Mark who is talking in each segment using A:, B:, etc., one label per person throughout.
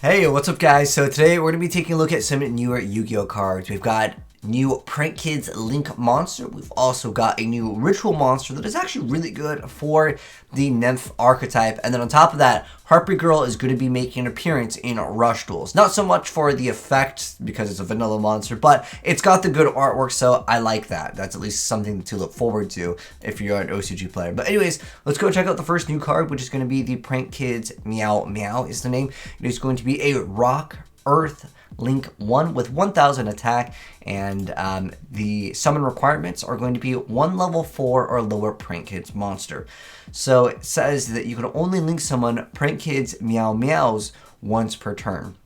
A: Hey, what's up guys? So today we're going to be taking a look at some newer Yu-Gi-Oh cards. We've got new Prank Kids Link monster. We've also got a new Ritual monster that is actually really good for the Nymph archetype. And then on top of that, Harpy Girl is going to be making an appearance in Rush Duels. Not so much for the effect because it's a vanilla monster, but it's got the good artwork, so I like that. That's at least something to look forward to if you're an OCG player. But anyways, let's go check out the first new card, which is going to be the Prank Kids Meow Meow is the name. It is going to be a Rock Earth Link 1 with 1000 attack, and the summon requirements are going to be 1 level 4 or lower Prank Kids monster. So it says that you can only link summon Prank Kids Meow Meows once per turn.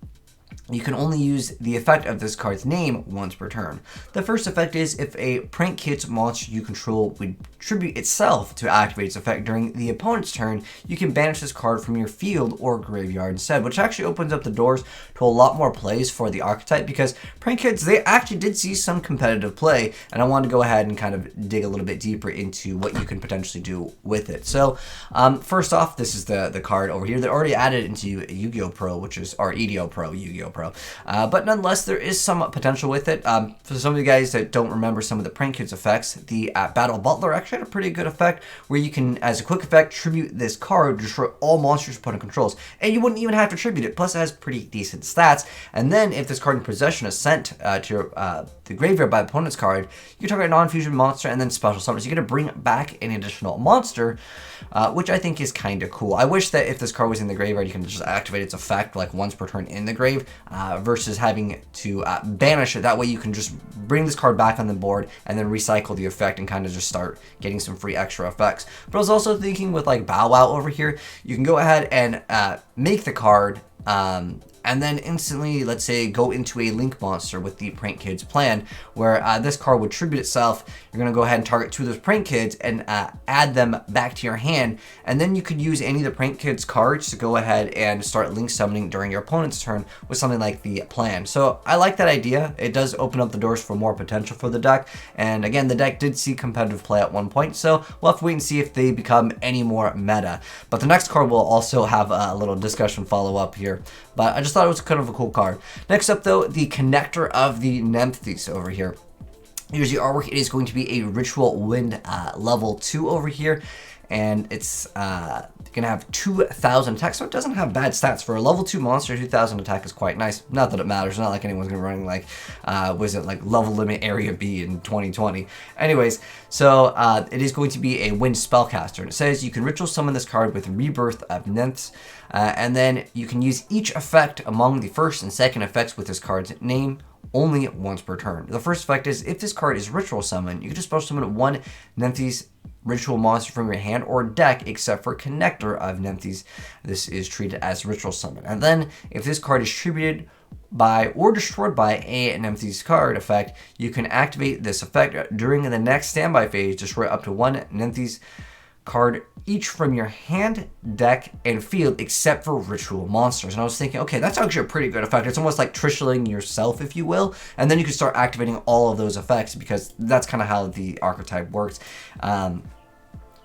A: You can only use the effect of this card's name once per turn. The first effect is if a Prank Kids monster you control would tribute itself to activate its effect during the opponent's turn, you can banish this card from your field or graveyard instead, which actually opens up the doors to a lot more plays for the archetype, because Prank Kids, they actually did see some competitive play, and I wanted to go ahead and kind of dig a little bit deeper into what you can potentially do with it. So first off, this is the card over here that already added into Yu-Gi-Oh! Pro, which is, or EDO Pro, Yu-Gi-Oh! Pro. But nonetheless, there is some potential with it. For some of you guys that don't remember some of the Prank Kids effects, the Battle Butler actually had a pretty good effect where you can, as a quick effect, tribute this card to destroy all monsters your opponent controls. And you wouldn't even have to tribute it, plus it has pretty decent stats. And then if this card in possession is sent to the graveyard by the opponent's card, you target a non-fusion monster and then special summon. So you're going to bring back an additional monster, which I think is kind of cool. I wish that if this card was in the graveyard, you can just activate its effect like once per turn in the grave, versus having to banish it. That way you can just bring this card back on the board and then recycle the effect and kind of just start getting some free extra effects. But I was also thinking with like Bow Wow over here, you can go ahead and make the card and then instantly, let's say, go into a Link monster with the Prank Kids plan, where this card would tribute itself. You're going to go ahead and target 2 of those Prank Kids and add them back to your hand, and then you could use any of the Prank Kids cards to go ahead and start Link summoning during your opponent's turn with something like the plan. So I like that idea. It does open up the doors for more potential for the deck, and again, the deck did see competitive play at one point, so we'll have to wait and see if they become any more meta. But the next card will also have a little discussion follow-up here, but I just thought it was kind of a cool card. Next up though, the connector of the Nephthys over here. Here's the artwork. It is going to be a Ritual Wind level 2 over here, and it's gonna have 2000 attack, so it doesn't have bad stats for a level 2 monster. 2000 attack is quite nice. Not that it matters. Not like anyone's gonna be running like was it like level limit area B in 2020. Anyways, so it is going to be a wind spellcaster, and it says you can ritual summon this card with Rebirth of Nymphs, and then you can use each effect among the first and second effects with this card's name only once per turn. The first effect is if this card is ritual summon, you can just special summon 1 Nephthys ritual monster from your hand or deck, except for Connector of Nephthys. This is treated as ritual summon. And then if this card is tributed by or destroyed by a Nephthys card effect, you can activate this effect during the next standby phase. Destroy up to 1 Nephthys card each from your hand, deck, and field, except for ritual monsters. And I was thinking, okay, that's actually a pretty good effect. It's almost like trishling yourself, if you will, and then you can start activating all of those effects, because that's kind of how the archetype works.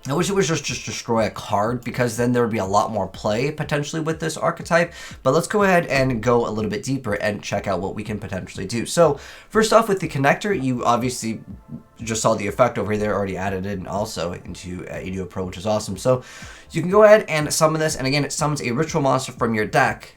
A: I wish it was just destroy a card, because then there would be a lot more play potentially with this archetype. But let's go ahead and go a little bit deeper and check out what we can potentially do. So first off, with the connector, you obviously just saw the effect over here. They're already added in also into EDO Pro, which is awesome. So you can go ahead and summon this, and again, it summons a ritual monster from your deck.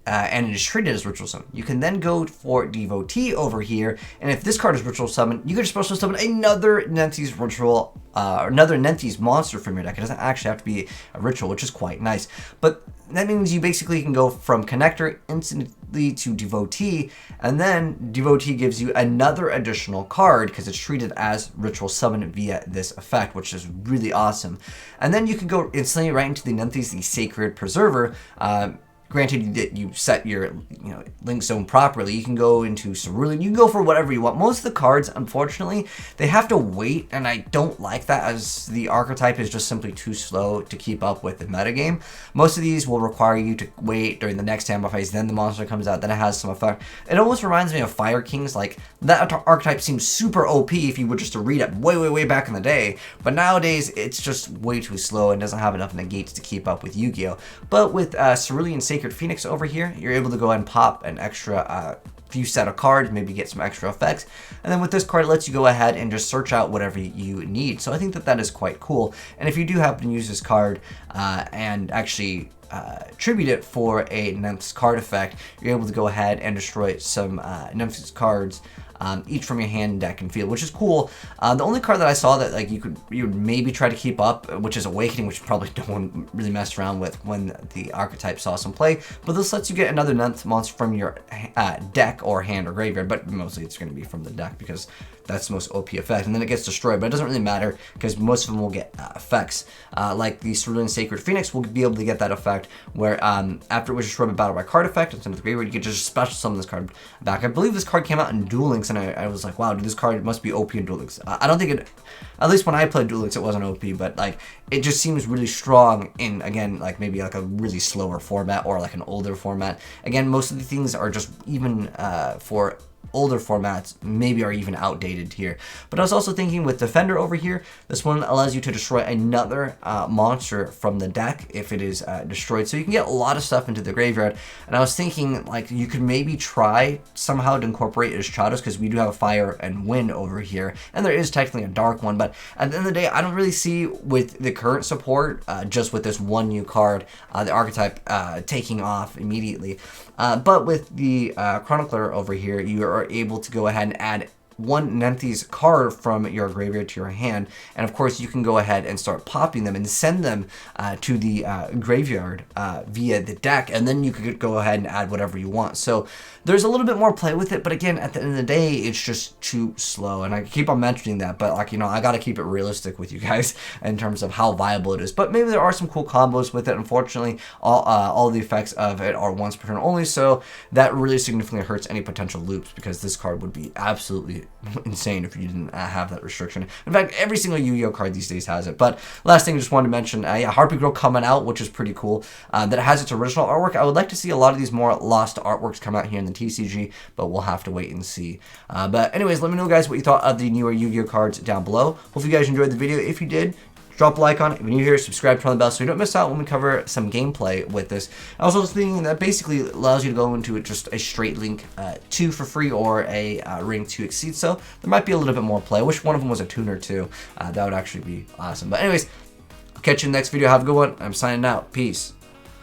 A: And it is treated as ritual summon. You can then go for Devotee over here, and if this card is ritual summon, you can just special summon another Nephthys ritual, another Nephthys monster from your deck. It doesn't actually have to be a ritual, which is quite nice. But that means you basically can go from Connector instantly to Devotee, and then Devotee gives you another additional card because it's treated as ritual summon via this effect, which is really awesome. And then you can go instantly right into the Nephthys, the Sacred Preserver. Granted that you set your link zone properly, you can go into Cerulean, you can go for whatever you want. Most of the cards, unfortunately, they have to wait, and I don't like that, as the archetype is just simply too slow to keep up with the metagame. Most of these will require you to wait during the next standby phase, then the monster comes out, then it has some effect. It almost reminds me of Fire Kings. Like, that archetype seems super OP if you were just to read it way back in the day, but nowadays it's just way too slow and doesn't have enough negates to keep up with Yu-Gi-Oh! But with Cerulean Sacred Sacred Phoenix over here, you're able to go ahead and pop an extra few set of cards, maybe get some extra effects. And then with this card, it lets you go ahead and just search out whatever you need. So I think that is quite cool. And if you do happen to use this card and actually tribute it for a Nephthys card effect, you're able to go ahead and destroy some Nephthys cards, each from your hand, deck, and field, which is cool. The only card that I saw that like you would maybe try to keep up, which is Awakening, which probably no one really messed around with when the archetype saw some play. But this lets you get another Nephthys monster from your deck or hand or graveyard, but mostly it's going to be from the deck because that's the most OP effect, and then it gets destroyed, but it doesn't really matter because most of them will get effects. Like the Cerulean Sacred Phoenix will be able to get that effect where after it was destroyed by battle by card effect, and sent to the graveyard, you can just special summon this card back. I believe this card came out in Duel Links, and I was like, wow, dude, this card must be OP in Duel Links. I don't think it, at least when I played Duel Links, it wasn't OP, but like it just seems really strong in, again, like maybe like a really slower format or like an older format. Again, most of the things are just even for older formats maybe are even outdated here. But I was also thinking with Defender over here, this one allows you to destroy another monster from the deck if it is destroyed. So you can get a lot of stuff into the graveyard. And I was thinking like you could maybe try somehow to incorporate Yugioh because we do have a fire and wind over here. And there is technically a dark one, but at the end of the day, I don't really see with the current support, just with this one new card, the archetype taking off immediately. But with the Chronicler over here, you are able to go ahead and add one Nephthys card from your graveyard to your hand, and of course you can go ahead and start popping them and send them to the graveyard via the deck, and then you could go ahead and add whatever you want. So there's a little bit more play with it, but again, at the end of the day, it's just too slow, and I keep on mentioning that, but like, you know, I gotta keep it realistic with you guys in terms of how viable it is. But maybe there are some cool combos with it. Unfortunately, all the effects of it are once per turn only, so that really significantly hurts any potential loops, because this card would be absolutely insane if you didn't have that restriction. In fact, every single Yu-Gi-Oh card these days has it. But last thing I just wanted to mention, yeah, Harpy Girl coming out, which is pretty cool, that it has its original artwork. I would like to see a lot of these more lost artworks come out here in the TCG, but we'll have to wait and see. But anyways, let me know, guys, what you thought of the newer Yu-Gi-Oh cards down below. Hope you guys enjoyed the video. If you did, drop a like on it. If you're new here, subscribe, turn on the bell so you don't miss out when we cover some gameplay with this. I was also thinking that basically allows you to go into just a straight link 2 for free or a ring 2 exceed. So there might be a little bit more play. I wish one of them was a tuner too. That would actually be awesome. But anyways, I'll catch you in the next video. Have a good one. I'm signing out. Peace.